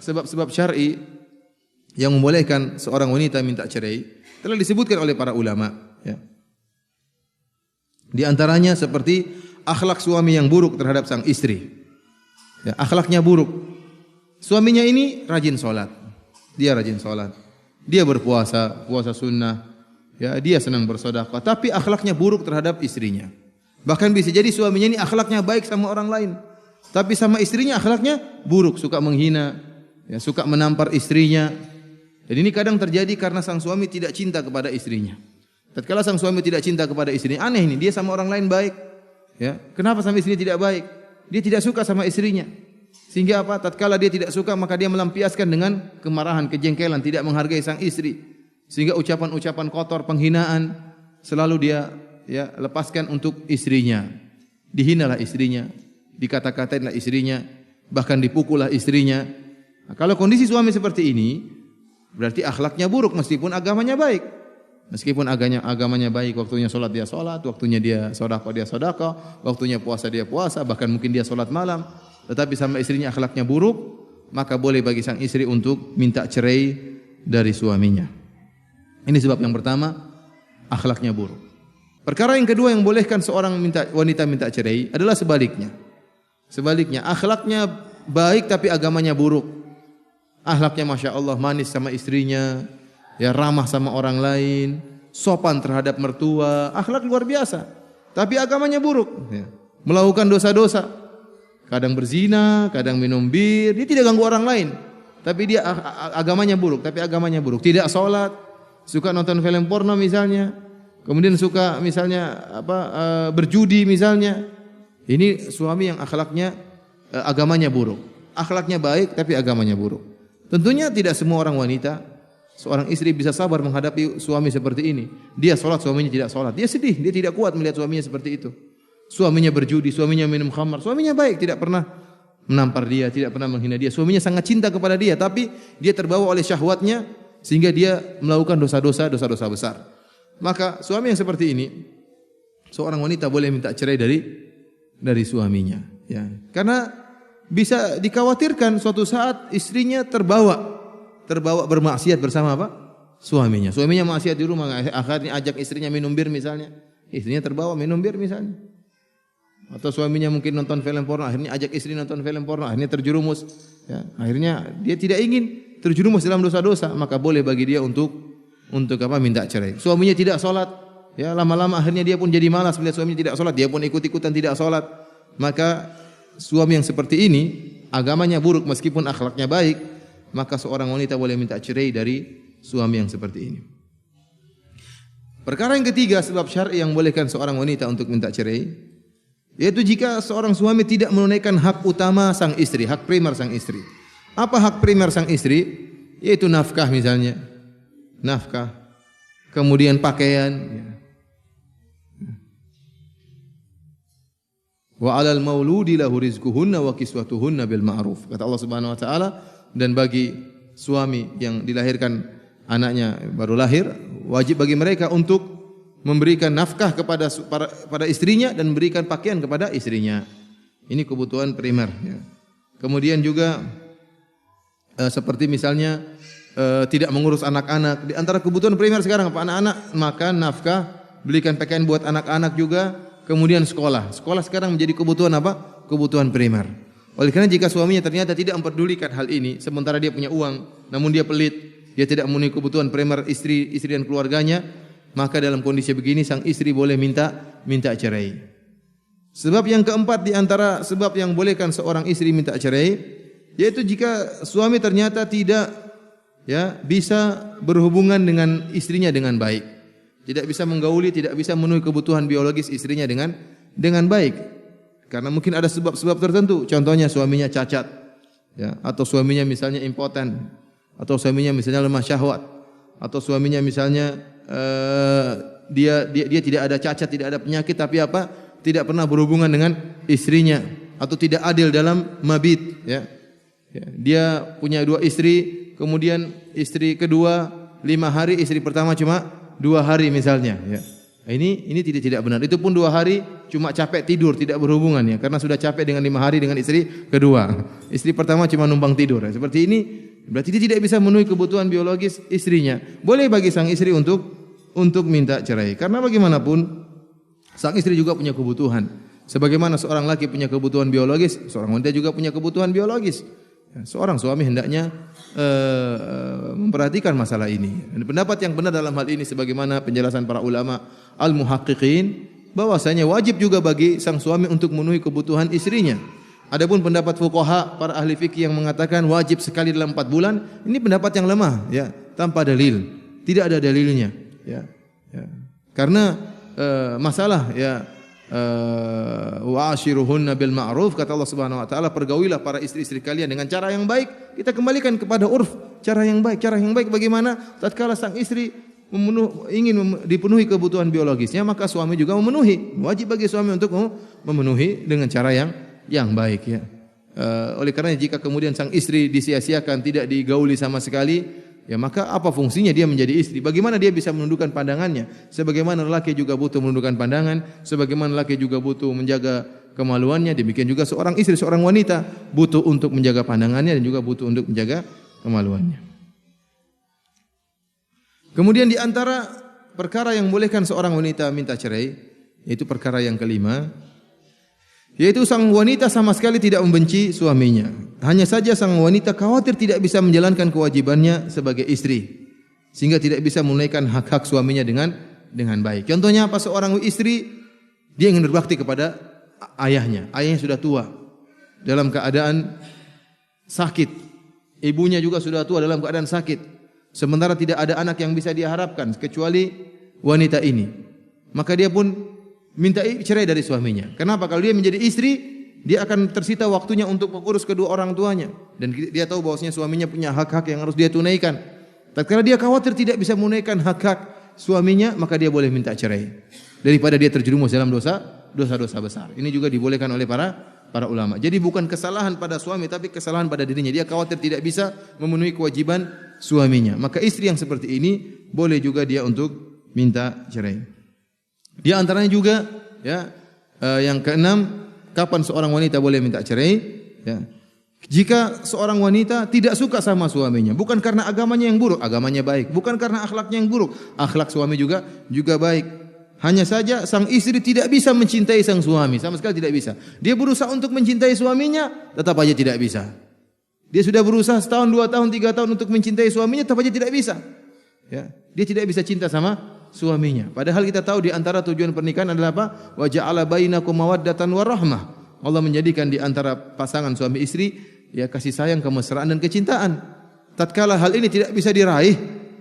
sebab-sebab syar'i yang membolehkan seorang wanita minta cerai telah disebutkan oleh para ulama, ya. Di antaranya seperti akhlak suami yang buruk terhadap sang istri. Ya, akhlaknya buruk. Suaminya ini rajin sholat, dia rajin sholat, dia berpuasa, puasa sunnah, ya, dia senang bersedekah, tapi akhlaknya buruk terhadap istrinya. Bahkan bisa jadi suaminya ini akhlaknya baik sama orang lain, tapi sama istrinya akhlaknya buruk, suka menghina, ya, suka menampar istrinya. Dan ini kadang terjadi karena sang suami tidak cinta kepada istrinya. Tatkala sang suami tidak cinta kepada istrinya, aneh ini, dia sama orang lain baik, ya. Kenapa sama istrinya tidak baik? Dia tidak suka sama istrinya. Sehingga apa? Tatkala dia tidak suka, maka dia melampiaskan dengan kemarahan, kejengkelan, tidak menghargai sang istri. Sehingga ucapan-ucapan kotor, penghinaan selalu dia, ya, lepaskan untuk istrinya. Dihinalah istrinya, dikata-katainlah istrinya, bahkan dipukullah istrinya. Nah, kalau kondisi suami seperti ini, berarti akhlaknya buruk meskipun agamanya baik. Meskipun agamanya baik, waktunya sholat dia sholat, waktunya dia sedekah, waktunya puasa dia puasa, bahkan mungkin dia sholat malam. Tetapi sama istrinya akhlaknya buruk, maka boleh bagi sang istri untuk minta cerai dari suaminya. Ini sebab yang pertama, akhlaknya buruk. Perkara yang kedua yang bolehkan seorang wanita minta cerai adalah sebaliknya. Sebaliknya, akhlaknya baik tapi agamanya buruk. Akhlaknya Masya Allah manis sama istrinya, ya, ramah sama orang lain, sopan terhadap mertua, akhlak luar biasa. Tapi agamanya buruk, ya. Melakukan dosa-dosa, kadang berzina, kadang minum bir, dia tidak ganggu orang lain. Tapi dia agamanya buruk, Tidak sholat, suka nonton film porno misalnya, kemudian suka misalnya berjudi misalnya. Ini suami yang akhlaknya agamanya buruk. Akhlaknya baik tapi agamanya buruk. Tentunya tidak semua orang wanita, seorang istri bisa sabar menghadapi suami seperti ini. Dia sholat, suaminya tidak sholat. Dia sedih, dia tidak kuat melihat suaminya seperti itu. Suaminya berjudi, suaminya minum khamar, suaminya baik, tidak pernah menampar dia, tidak pernah menghina dia. Suaminya sangat cinta kepada dia, tapi dia terbawa oleh syahwatnya sehingga dia melakukan dosa-dosa besar. Maka suami yang seperti ini, seorang wanita boleh minta cerai dari suaminya, ya. Karena bisa dikhawatirkan suatu saat istrinya terbawa bermaksiat bersama apa? Suaminya. Suaminya maksiat di rumah, akhirnya ajak istrinya minum bir misalnya. Istrinya terbawa minum bir misalnya. Atau suaminya mungkin nonton film porno, akhirnya ajak istri nonton film porno, akhirnya terjerumus, ya. Akhirnya dia tidak ingin terjerumus dalam dosa-dosa, maka boleh bagi dia untuk minta cerai. Suaminya tidak sholat, ya, lama-lama akhirnya dia pun jadi malas melihat suaminya tidak sholat, dia pun ikut-ikutan tidak sholat. Maka suami yang seperti ini agamanya buruk meskipun akhlaknya baik, maka seorang wanita boleh minta cerai dari suami yang seperti ini. Perkara yang ketiga, sebab syar'i yang bolehkan seorang wanita untuk minta cerai, yaitu jika seorang suami tidak menunaikan hak utama sang istri, hak primer sang istri. Apa hak primer sang istri? Yaitu nafkah misalnya. Nafkah, kemudian pakaian, ya. Wa 'alal mauludi lahu rizquhunna wa kiswatuhunna bil ma'ruf. Kata Allah Subhanahu wa taala, dan bagi suami yang dilahirkan anaknya baru lahir, wajib bagi mereka untuk memberikan nafkah kepada istrinya dan memberikan pakaian kepada istrinya. Ini kebutuhan primer, ya. Kemudian juga seperti misalnya tidak mengurus anak-anak. Di antara kebutuhan primer sekarang apa? Anak-anak makan, nafkah, belikan pakaian buat anak-anak juga. Kemudian sekolah. Sekolah sekarang menjadi kebutuhan apa? Kebutuhan primer. Oleh karena jika suaminya ternyata tidak memperdulikan hal ini, sementara dia punya uang, namun dia pelit, dia tidak memenuhi kebutuhan primer istri dan keluarganya, maka dalam kondisi begini sang istri boleh minta cerai. Sebab yang keempat di antara sebab yang bolehkan seorang istri minta cerai, yaitu jika suami ternyata tidak, ya, bisa berhubungan dengan istrinya dengan baik. Tidak bisa menggauli, tidak bisa memenuhi kebutuhan biologis istrinya dengan baik. Karena mungkin ada sebab-sebab tertentu. Contohnya suaminya cacat, ya, atau suaminya misalnya impoten, atau suaminya misalnya lemah syahwat, atau suaminya misalnya dia tidak ada cacat, tidak ada penyakit, tapi apa? Tidak pernah berhubungan dengan istrinya, atau tidak adil dalam mabit, ya. Dia punya 2 istri, kemudian istri kedua 5 hari, istri pertama cuma 2 hari misalnya, ya. Ini tidak benar. Itu pun 2 hari cuma capek tidur, tidak berhubungan ya, karena sudah capek dengan 5 hari dengan istri kedua. Istri pertama cuma numpang tidur. Ya. Seperti ini berarti dia tidak bisa memenuhi kebutuhan biologis istrinya. Boleh bagi sang istri untuk minta cerai. Karena bagaimanapun sang istri juga punya kebutuhan. Sebagaimana seorang laki punya kebutuhan biologis, seorang wanita juga punya kebutuhan biologis. Seorang suami hendaknya memperhatikan masalah ini. Dan pendapat yang benar dalam hal ini sebagaimana penjelasan para ulama al-muhaqqiqin bahwasanya wajib juga bagi sang suami untuk memenuhi kebutuhan istrinya. Adapun pendapat fuqaha para ahli fikih yang mengatakan wajib sekali dalam 4 bulan, ini pendapat yang lemah ya, tanpa dalil. Tidak ada dalilnya ya. Karena masalah ya wa ashiruhunna bil ma'ruf, kata Allah Subhanahu wa taala, pergaulilah para istri-istri kalian dengan cara yang baik. Kita kembalikan kepada urf, cara yang baik. Cara yang baik bagaimana? Tatkala sang istri ingin dipenuhi kebutuhan biologisnya, maka suami juga memenuhi. Wajib bagi suami untuk memenuhi dengan cara yang baik ya. Oleh karena jika kemudian sang istri disia-siakan, tidak digauli sama sekali, ya maka apa fungsinya dia menjadi istri? Bagaimana dia bisa menundukkan pandangannya? Sebagaimana lelaki juga butuh menundukkan pandangan, sebagaimana lelaki juga butuh menjaga kemaluannya, demikian juga seorang istri, seorang wanita butuh untuk menjaga pandangannya dan juga butuh untuk menjaga kemaluannya. Kemudian di antara perkara yang membolehkan seorang wanita minta cerai, yaitu perkara yang kelima, yaitu sang wanita sama sekali tidak membenci suaminya. Hanya saja sang wanita khawatir tidak bisa menjalankan kewajibannya sebagai istri, sehingga tidak bisa menunaikan hak-hak suaminya dengan baik. Contohnya apa? Seorang istri dia ingin berbakti kepada ayahnya. Ayahnya sudah tua, dalam keadaan sakit. Ibunya juga sudah tua dalam keadaan sakit. Sementara tidak ada anak yang bisa dia harapkan kecuali wanita ini. Maka dia pun minta cerai dari suaminya. Kenapa? Kalau dia menjadi istri, dia akan tersita waktunya untuk mengurus kedua orang tuanya, dan dia tahu bahwasanya suaminya punya hak-hak yang harus dia tunaikan. Tatkala dia khawatir tidak bisa menunaikan hak-hak suaminya, maka dia boleh minta cerai daripada dia terjerumus dalam dosa-dosa besar. Ini juga dibolehkan oleh para ulama. Jadi bukan kesalahan pada suami, tapi kesalahan pada dirinya. Dia khawatir tidak bisa memenuhi kewajiban suaminya. Maka istri yang seperti ini boleh juga dia untuk minta cerai. Di antaranya juga ya, yang keenam, kapan seorang wanita boleh minta cerai? Ya. Jika seorang wanita tidak suka sama suaminya, bukan karena agamanya yang buruk, agamanya baik, bukan karena akhlaknya yang buruk, akhlak suami juga baik. Hanya saja sang istri tidak bisa mencintai sang suami, sama sekali tidak bisa. Dia berusaha untuk mencintai suaminya, tetap aja tidak bisa. Dia sudah berusaha 1 tahun, 2 tahun, 3 tahun untuk mencintai suaminya, tetap aja tidak bisa. Ya. Dia tidak bisa cinta sama suaminya. Padahal kita tahu di antara tujuan pernikahan adalah apa? Wa ja'ala bainakum mawaddatan wa rahmah. Allah menjadikan di antara pasangan suami istri ya kasih sayang, kemesraan dan kecintaan. Tatkala hal ini tidak bisa diraih,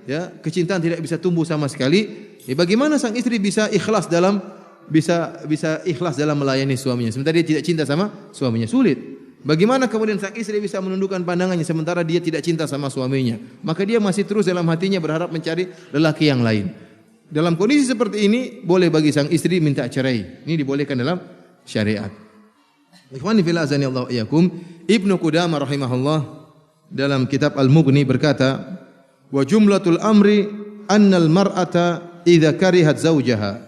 ya, kecintaan tidak bisa tumbuh sama sekali, ya bagaimana sang istri bisa ikhlas dalam melayani suaminya sementara dia tidak cinta sama suaminya? Sulit. Bagaimana kemudian sang istri bisa menundukkan pandangannya sementara dia tidak cinta sama suaminya? Maka dia masih terus dalam hatinya berharap mencari lelaki yang lain. Dalam kondisi seperti ini boleh bagi sang istri minta cerai. Ini dibolehkan dalam syariat. Ikhwani fillah azani Allah iyakum, Ibnu Qudamah rahimahullah dalam kitab Al-Mughni berkata, wa jumlatul amri annal mar'ata idza karihat zawjaha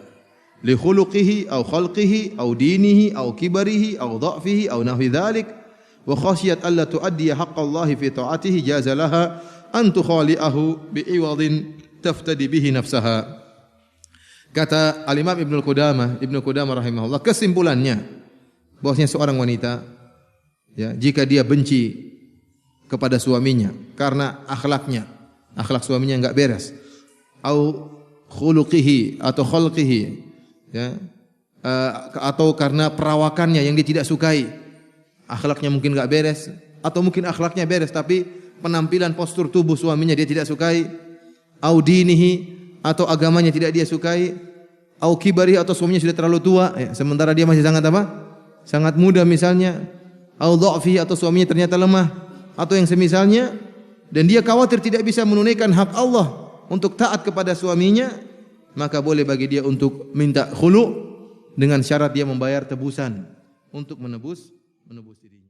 li khuluqihi aw khalqihi aw dinihi aw kibarihi aw dha'fihi aw nahwi dhalik wa khashiyat alla tuaddi haqqallahi fi ta'atihi jaza laha an tukhali'ahu bi'iwadin taftadi bihi nafsaha. Kata Al-Imam Ibnu Qudamah rahimahullah, kesimpulannya bahwasanya seorang wanita ya, jika dia benci kepada suaminya karena akhlak suaminya enggak beres, au khuluqihi atau khalqihi ya, atau karena perawakannya yang dia tidak sukai, akhlaknya mungkin enggak beres, atau mungkin akhlaknya beres tapi penampilan postur tubuh suaminya dia tidak sukai, au dinihi atau agamanya tidak dia sukai, au kibari atau suaminya sudah terlalu tua ya, sementara dia masih sangat sangat muda misalnya, au dha'fi atau suaminya ternyata lemah atau yang semisalnya, dan dia khawatir tidak bisa menunaikan hak Allah untuk taat kepada suaminya, maka boleh bagi dia untuk minta khulu dengan syarat dia membayar tebusan untuk menebus dirinya.